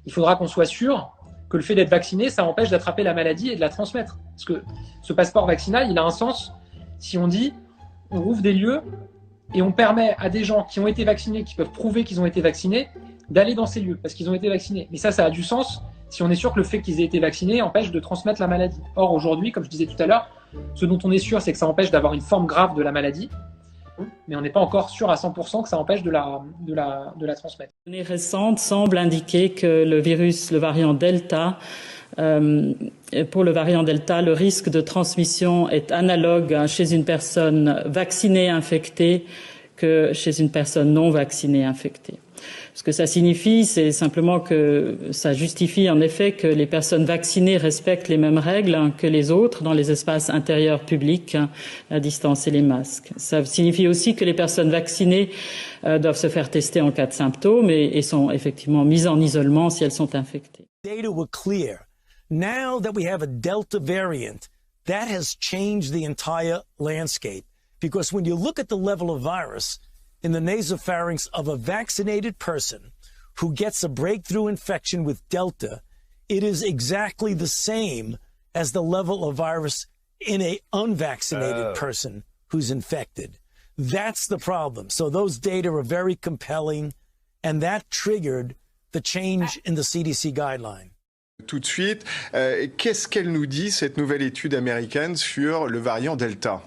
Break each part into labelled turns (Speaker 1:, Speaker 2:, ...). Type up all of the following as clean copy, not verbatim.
Speaker 1: il faudra qu'on soit sûr que le fait d'être vacciné, ça empêche d'attraper la maladie et de la transmettre. Parce que ce passeport vaccinal, il a un sens si on dit, on rouvre des lieux et on permet à des gens qui ont été vaccinés, qui peuvent prouver qu'ils ont été vaccinés, d'aller dans ces lieux parce qu'ils ont été vaccinés. Mais ça a du sens si on est sûr que le fait qu'ils aient été vaccinés empêche de transmettre la maladie. Or, aujourd'hui, comme je disais tout à l'heure, ce dont on est sûr, c'est que ça empêche d'avoir une forme grave de la maladie, mais on n'est pas encore sûr à 100% que ça empêche de la transmettre.
Speaker 2: Les données récentes semblent indiquer que le variant Delta, pour le variant Delta, le risque de transmission est analogue chez une personne vaccinée infectée que chez une personne non vaccinée infectée. Ce que ça signifie, c'est simplement que ça justifie en effet que les personnes vaccinées respectent les mêmes règles que les autres dans les espaces intérieurs publics, la distance et les masques. Ça signifie aussi que les personnes vaccinées doivent se faire tester en cas de symptômes et sont effectivement mises en isolement si elles sont infectées.
Speaker 3: Data were clear. Now that we have a Delta variant, that has changed the entire landscape. Because when you look at the level of virus in the nasopharynx of a vaccinated person who gets a breakthrough infection with Delta, it is exactly the same as the level of virus in an unvaccinated person who's infected. That's the problem. So those data are very compelling, and that triggered the change in the CDC guideline.
Speaker 4: Tout de suite, qu'est-ce qu'elle nous dit, cette nouvelle étude américaine, sur le variant Delta ?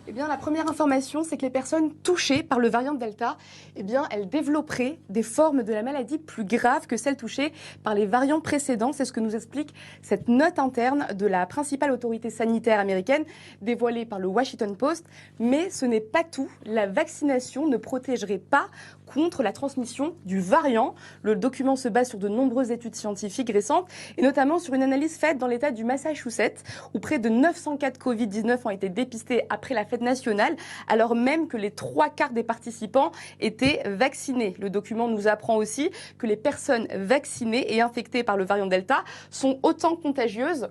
Speaker 5: Eh bien, la première information, c'est que les personnes touchées par le variant Delta, eh bien, elles développeraient des formes de la maladie plus graves que celles touchées par les variants précédents. C'est ce que nous explique cette note interne de la principale autorité sanitaire américaine dévoilée par le Washington Post. Mais ce n'est pas tout. La vaccination ne protégerait pas contre la transmission du variant. Le document se base sur de nombreuses études scientifiques récentes et notamment sur une analyse faite dans l'État du Massachusetts où près de 900 cas de Covid-19 ont été dépistés après la fête nationale alors même que les 3/4 des participants étaient vaccinés. Le document nous apprend aussi que les personnes vaccinées et infectées par le variant Delta sont autant contagieuses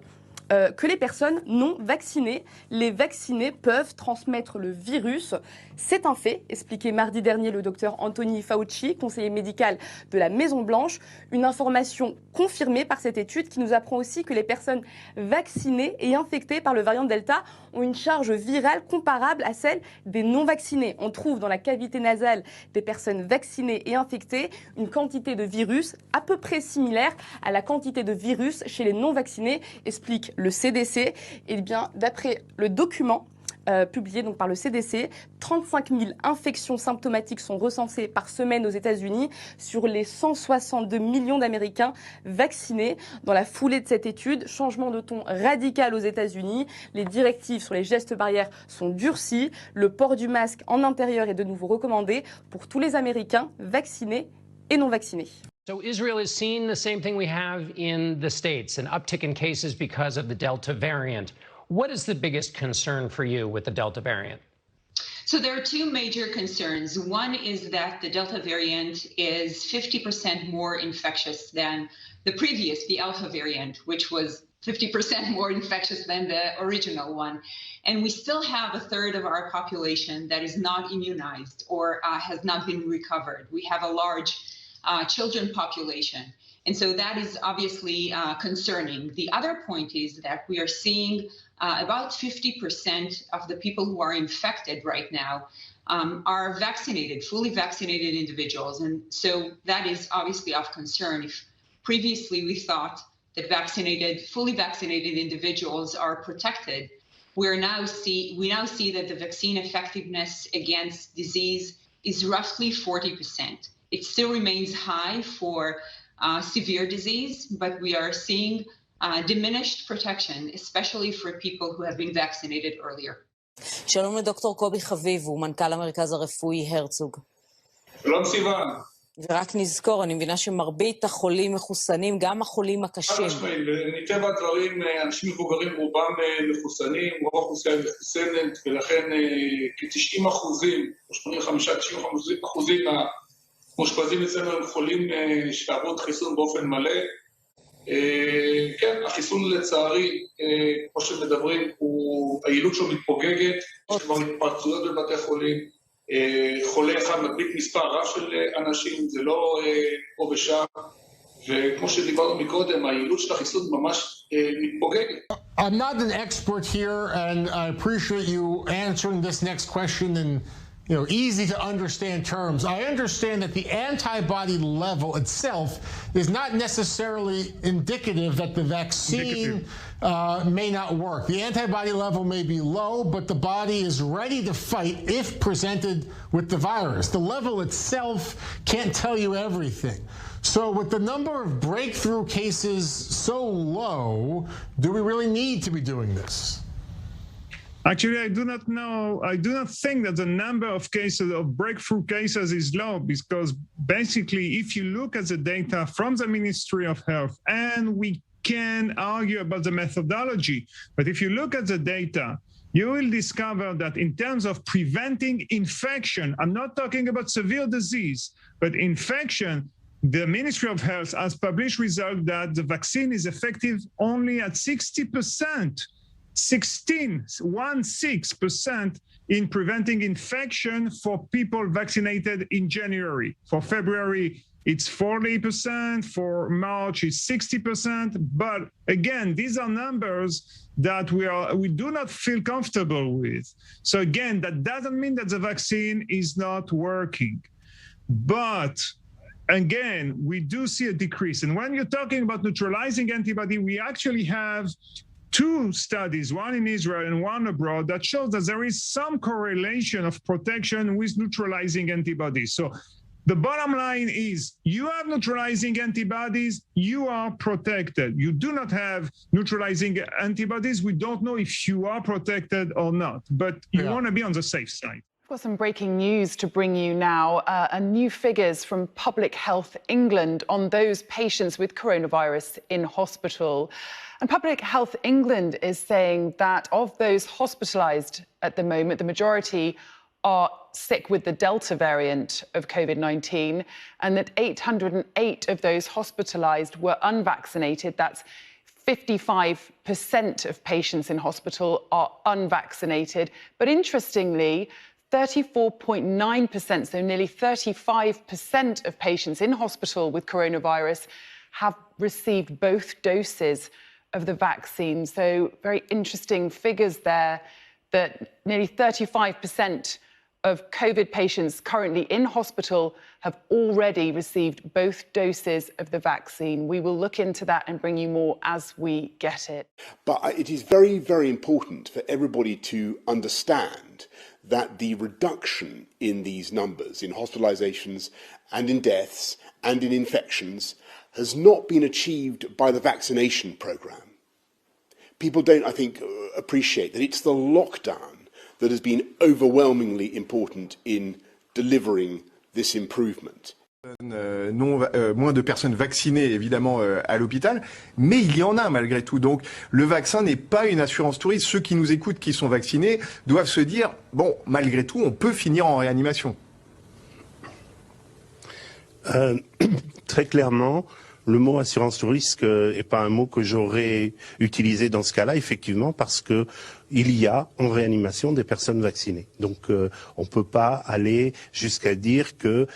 Speaker 5: que les personnes non vaccinées. Les vaccinés peuvent transmettre le virus. C'est un fait, expliqué mardi dernier le docteur Anthony Fauci, conseiller médical de la Maison-Blanche. Une information confirmée par cette étude qui nous apprend aussi que les personnes vaccinées et infectées par le variant Delta ont une charge virale comparable à celle des non-vaccinés. On trouve dans la cavité nasale des personnes vaccinées et infectées une quantité de virus à peu près similaire à la quantité de virus chez les non-vaccinés, explique le CDC. Et bien, d'après le document publié donc par le CDC, 35 000 infections symptomatiques sont recensées par semaine aux États-Unis sur les 162 millions d'Américains vaccinés. Dans la foulée de cette étude, changement de ton radical aux États-Unis. Les directives sur les gestes barrières sont durcies. Le port du masque en intérieur est de nouveau recommandé pour tous les Américains vaccinés et non vaccinés.
Speaker 6: So Israel is seeing the same thing we have in the States, an uptick in cases because of the Delta variant. What is the biggest concern for you with the Delta variant?
Speaker 7: So there are two major concerns. One is that the Delta variant is 50% more infectious than the previous, the Alpha variant, which was 50% more infectious than the original one. And we still have a third of our population that is not immunized or has not been recovered. We have a large children population. And so that is obviously concerning. The other point is that we are seeing about 50% of the people who are infected right now are vaccinated, fully vaccinated individuals. And so that is obviously of concern. If previously we thought that fully vaccinated individuals are protected, we now see that the vaccine effectiveness against disease is roughly 40%. It still remains high for severe disease, but we are seeing diminished protection, especially for people who have been vaccinated earlier.
Speaker 8: שלום לדוקטור קובי חביב, הוא מנכ"ל המרכז הרפואי הרצוג.
Speaker 9: שלום סיוון.
Speaker 8: ורק נזכור, אני מבינה שמרבית החולים מחוסנים, גם החולים הקשים.
Speaker 9: מטבע הדברים, אנשים מבוגרים רובם מחוסנים, רוב האוכלוסייה מחוסנת, ולכן כ-90%, או 85-90% מהמאושפזים אצלנו הם חולים שעברו את חיסון באופן מלא. כן, החיסון לצערי, כמו שמדברים, היעילות שלו מתפוגגת, יש כבר התפרצויות בבתי חולים, חולה אחד מדביק מספר רב של אנשים, זה לא פה ושם, וכמו שדיברנו מקודם, היעילות של החיסון ממש מתפוגגת.
Speaker 10: I'm not an expert here, and I appreciate you answering this next question in easy to understand terms. I understand that the antibody level itself is not necessarily indicative that the vaccine may not work. The antibody level may be low, but the body is ready to fight if presented with the virus. The level itself can't tell you everything. So with the number of breakthrough cases so low, do we really need to be doing this?
Speaker 11: Actually, I do not know. I do not think that the number of cases of breakthrough cases is low, because basically, if you look at the data from the Ministry of Health, and we can argue about the methodology, but if you look at the data, you will discover that in terms of preventing infection, I'm not talking about severe disease, but infection, the Ministry of Health has published results that the vaccine is effective only at 60%. 16% in preventing infection for people vaccinated in January. For February, it's 40%. For March, it's 60%. But again, these are numbers that we do not feel comfortable with. So again, that doesn't mean that the vaccine is not working. But again, we do see a decrease. And when you're talking about neutralizing antibody, we actually have two studies, one in Israel and one abroad, that shows that there is some correlation of protection with neutralizing antibodies. So the bottom line is, you have neutralizing antibodies, you are protected. You do not have neutralizing antibodies, we don't know if you are protected or not, but you want to be on the safe side.
Speaker 12: We've got some breaking news to bring you now, new figures from Public Health England on those patients with coronavirus in hospital. And Public Health England is saying that of those hospitalised at the moment, the majority are sick with the Delta variant of COVID-19, and that 808 of those hospitalised were unvaccinated. That's 55% of patients in hospital are unvaccinated. But interestingly, 34.9%, so nearly 35% of patients in hospital with coronavirus have received both doses of the vaccine. So very interesting figures there, that nearly 35% of COVID patients currently in hospital have already received both doses of the vaccine. We will look into that and bring you more as we get it.
Speaker 13: But it is very, very important for everybody to understand that the reduction in these numbers, in hospitalizations and in deaths and in infections, has not been achieved by the vaccination program. People don't, I think, appreciate that it's the lockdown that has been overwhelmingly important in delivering this improvement.
Speaker 4: Moins de personnes vaccinées, évidemment, à l'hôpital, mais il y en a malgré tout. Donc, le vaccin n'est pas une assurance touriste. Ceux qui nous écoutent, qui sont vaccinés, doivent se dire, bon, malgré tout, on peut finir en réanimation.
Speaker 14: Très clairement, le mot assurance tout risque n'est pas un mot que j'aurais utilisé dans ce cas-là, effectivement, parce que il y a en réanimation des personnes vaccinées. Donc on ne peut pas aller jusqu'à dire que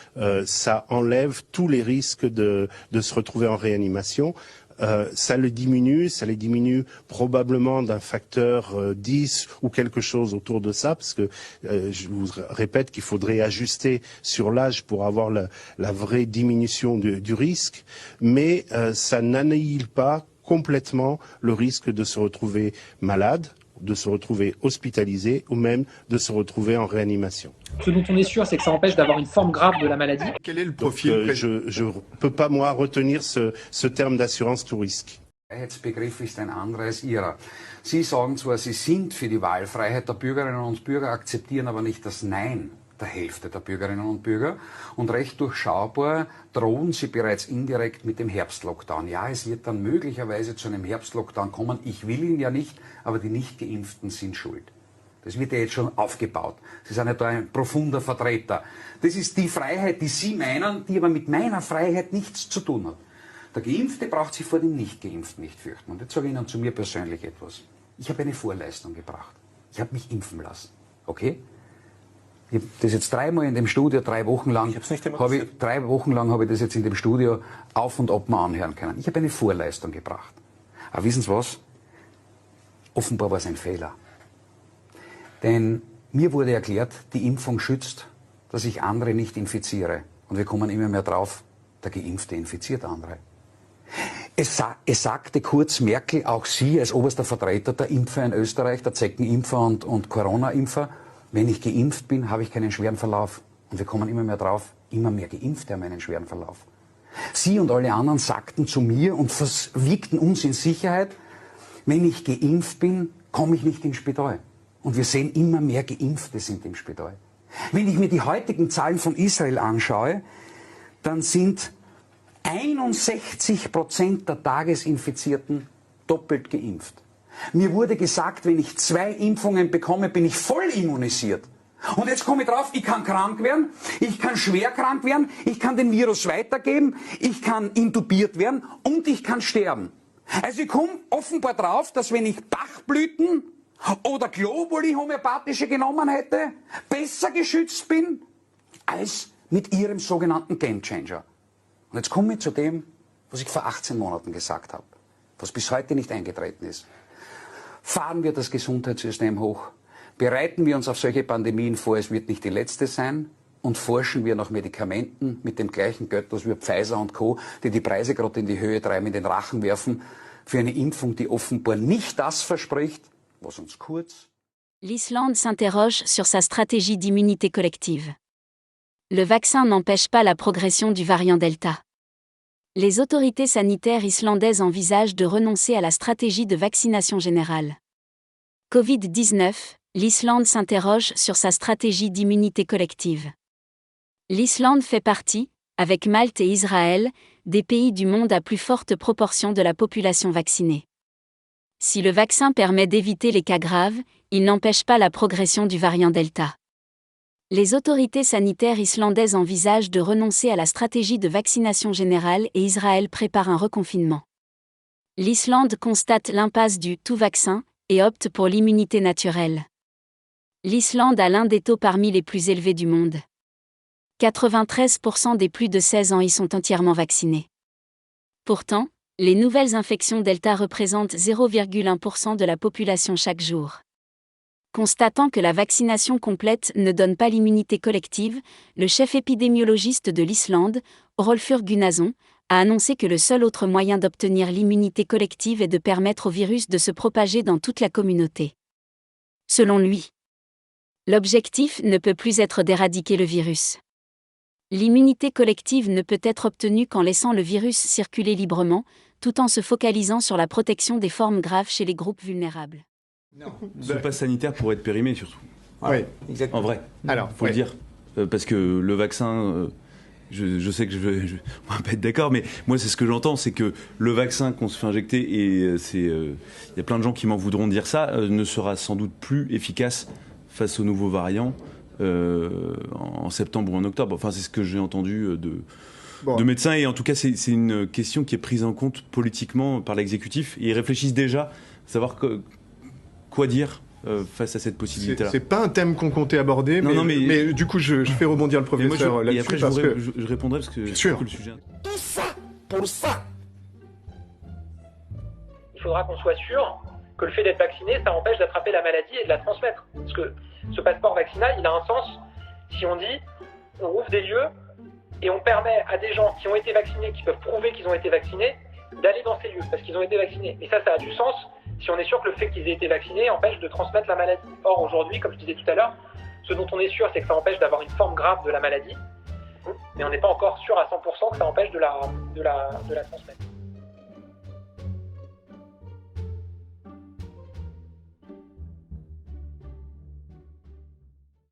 Speaker 14: ça enlève tous les risques de se retrouver en réanimation. Ça les diminue probablement d'un facteur 10 ou quelque chose autour de ça, parce que je vous répète qu'il faudrait ajuster sur l'âge pour avoir la vraie diminution du risque, mais ça n'annihile pas complètement le risque de se retrouver malade, de se retrouver hospitalisé ou même de se retrouver en réanimation.
Speaker 1: Ce dont on est sûr, c'est que ça empêche d'avoir une forme grave de la maladie.
Speaker 4: Quel est le profil?
Speaker 14: Je ne peux pas, moi, retenir ce terme d'assurance tout risque.
Speaker 15: Der Freiheitsbegriff ist ein anderer als Ihrer. Sie sagen zwar, Sie sind für die Wahlfreiheit der Bürgerinnen und Bürger, akzeptieren aber nicht das Nein der Hälfte der Bürgerinnen und Bürger. Und recht durchschaubar drohen Sie bereits indirekt mit dem Herbstlockdown. Ja, es wird dann möglicherweise zu einem Herbstlockdown kommen. Ich will ihn ja nicht, aber die Nicht-Geimpften sind schuld. Das wird ja jetzt schon aufgebaut. Sie sind ja da ein profunder Vertreter. Das ist die Freiheit, die Sie meinen, die aber mit meiner Freiheit nichts zu tun hat. Der Geimpfte braucht sich vor dem Nicht-Geimpften nicht fürchten. Und jetzt sage ich Ihnen zu mir persönlich etwas. Ich habe eine Vorleistung gebracht. Ich habe mich impfen lassen. Okay? Ich habe das jetzt dreimal in dem Studio, 3 Wochen lang, habe ich das jetzt in dem Studio auf und ab mal anhören können. Ich habe eine Vorleistung gebracht. Aber wissen Sie was? Offenbar war es ein Fehler. Denn mir wurde erklärt, die Impfung schützt, dass ich andere nicht infiziere. Und wir kommen immer mehr drauf, der Geimpfte infiziert andere. Es sagte Kurz Merkel, auch sie als oberster Vertreter der Impfer in Österreich, der Zeckenimpfer und Corona-Impfer, wenn ich geimpft bin, habe ich keinen schweren Verlauf. Und wir kommen immer mehr drauf, immer mehr Geimpfte haben einen schweren Verlauf. Sie und alle anderen sagten zu mir und wiegten uns in Sicherheit, wenn ich geimpft bin, komme ich nicht ins Spital. Und wir sehen, immer mehr Geimpfte sind im Spital. Wenn ich mir die heutigen Zahlen von Israel anschaue, dann sind 61% der Tagesinfizierten doppelt geimpft. Mir wurde gesagt, wenn ich 2 Impfungen bekomme, bin ich voll immunisiert. Und jetzt komme ich drauf, ich kann krank werden, ich kann schwer krank werden, ich kann den Virus weitergeben, ich kann intubiert werden und ich kann sterben. Also ich komme offenbar drauf, dass wenn ich Bachblüten oder Globuli homöopathische genommen hätte, besser geschützt bin als mit ihrem sogenannten Gamechanger. Und jetzt komme ich zu dem, was ich vor 18 Monaten gesagt habe, was bis heute nicht eingetreten ist. Fahren wir das Gesundheitssystem hoch, bereiten wir uns auf solche Pandemien vor, es wird nicht die letzte sein, und forschen wir nach Medikamenten mit dem gleichen Geld, was wir Pfizer und Co., die die Preise gerade in die Höhe treiben, in den Rachen werfen, für eine Impfung, die offenbar nicht das verspricht, was uns Kurz.
Speaker 16: L'Islande s'interroge sur sa stratégie d'immunité collective. Le vaccin n'empêche pas la progression du variant Delta. Les autorités sanitaires islandaises envisagent de renoncer à la stratégie de vaccination générale. Covid-19, l'Islande s'interroge sur sa stratégie d'immunité collective. L'Islande fait partie, avec Malte et Israël, des pays du monde à plus forte proportion de la population vaccinée. Si le vaccin permet d'éviter les cas graves, il n'empêche pas la progression du variant Delta. Les autorités sanitaires islandaises envisagent de renoncer à la stratégie de vaccination générale et Israël prépare un reconfinement. L'Islande constate l'impasse du « tout vaccin » et opte pour l'immunité naturelle. L'Islande a l'un des taux parmi les plus élevés du monde. 93% des plus de 16 ans y sont entièrement vaccinés. Pourtant, les nouvelles infections Delta représentent 0,1% de la population chaque jour. Constatant que la vaccination complète ne donne pas l'immunité collective, le chef épidémiologiste de l'Islande, Rolfur Gunnarsson, a annoncé que le seul autre moyen d'obtenir l'immunité collective est de permettre au virus de se propager dans toute la communauté. Selon lui, l'objectif ne peut plus être d'éradiquer le virus. L'immunité collective ne peut être obtenue qu'en laissant le virus circuler librement, tout en se focalisant sur la protection des formes graves chez les groupes vulnérables.
Speaker 17: Ce passe sanitaire pourrait être périmé surtout.
Speaker 4: Oui, exactement.
Speaker 17: En vrai.
Speaker 4: Alors,
Speaker 17: faut le dire. Parce que le vaccin, je sais que je ne vais pas être d'accord, mais moi c'est ce que j'entends, c'est que le vaccin qu'on se fait injecter, et il y a plein de gens qui m'en voudront dire ça, ne sera sans doute plus efficace face aux nouveaux variants en septembre ou en octobre. Enfin, c'est ce que j'ai entendu de médecins, et en tout cas c'est une question qui est prise en compte politiquement par l'exécutif, et ils réfléchissent déjà à savoir quoi dire face à cette possibilité-là.
Speaker 4: C'est pas un thème qu'on comptait aborder, mais du coup je fais rebondir le professeur là-dessus.
Speaker 17: Et après je répondrai parce que le sujet.
Speaker 13: Tout ça pour ça.
Speaker 1: Il faudra qu'on soit sûr que le fait d'être vacciné, ça empêche d'attraper la maladie et de la transmettre. Parce que ce passeport vaccinal, il a un sens si on dit, on ouvre des lieux et on permet à des gens qui ont été vaccinés, qui peuvent prouver qu'ils ont été vaccinés, d'aller dans ces lieux parce qu'ils ont été vaccinés. Et ça a du sens si on est sûr que le fait qu'ils aient été vaccinés empêche de transmettre la maladie. Or, aujourd'hui, comme je disais tout à l'heure, ce dont on est sûr, c'est que ça empêche d'avoir une forme grave de la maladie, mais on n'est pas encore sûr à 100% que ça empêche de la transmettre.